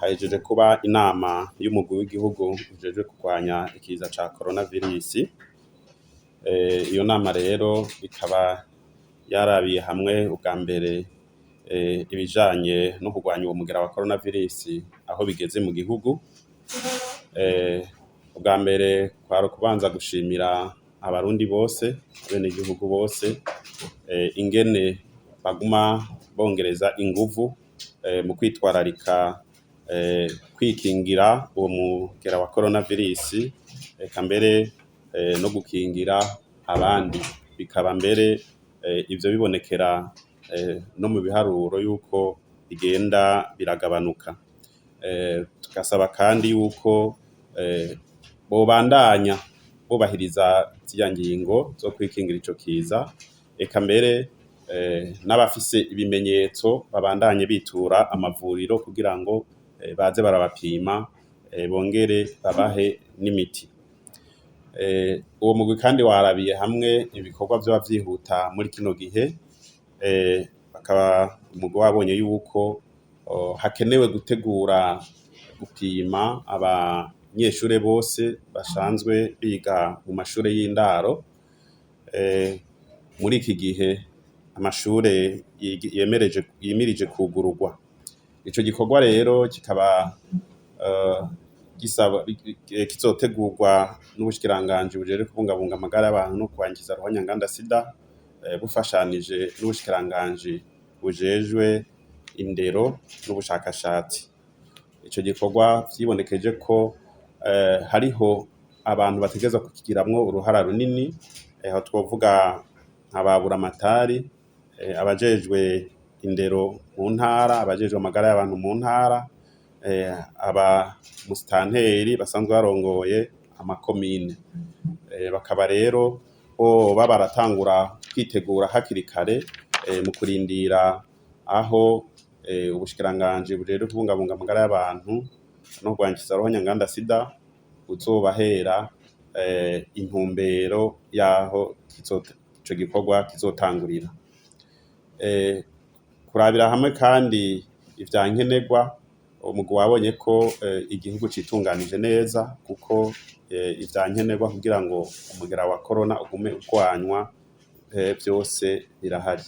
hahejeje kuba inama y'umugwi w'igihugu ujejwe kurwanya ikiza ca coronavirus. Iyo nama rero ikaba yarabiye hamwe ubwa mbere ibijanye no kurwanya uwo mugera wa coronavirus aho bigeze mu gihugu. Ubwa mbere kwari ukubanza gushimira abarundi bose, abenegihugu bose, ingene baguma bongereza inguvu mu kwitwararika kwikingira uwo mugera wa coronavirus, eka mbere no gukingira abandi. Bikaba mbere ivyo bibonekera no mu biharuro yuko bigenda biragabanuka. Tugasaba kandi yuko bobandanya bubahiriza ziriya ngingo zo kwikingira ico kiza, eka mbere n'abafise ibimenyetso babandanye bitura amavuriro kugira ngo baze barabapima bongere babahe n'imiti. Uwo mugwi kandi warabiye hamwe ibikorwa vyoba vyihuta muri kino gihe, bakaba umugwi wabonye yuko hakenewe gutegura gupima abanyeshure bose basanzwe biga mu mashure y'indaro. Muri iki gihe amashure yimirije kugururwa. Ico gikorwa rero kikaba kizotegurwa n'ubushikiranganji bujejwe kubungabunga amagara y'abantu no kurwanya ruhonyanganda sida, bufashanije n'ubushikiranganji bujejwe indero n'ubushakashatsi. Ico gikorwa vyibonekeje ko hariho abantu bategerezwa kukigiramwo uruhara runini, aho twovuga nka ba buramatari, abajejwe indero mu ntara, abajejwe amagara y'abantu mu ntara, aba musitanteri basanzwe barongoye amakomine. Bakaba rero boba baratangura kwitegura hakiri kare mu kurindira aho ubushikiranganji bujejwe kubungabunga amagara y'abantu no kurwanya ruhonyanganda sida buzobahera intumbero y'aho ico gikorwa kizotangurira. Kurabira hamwe kandi ivyankenerwa, umugwi wabonye ko igihugu citunganije neza kuko ivyankenerwa kugira ngo umugera wa corona ugume urwanywa vyose birahari.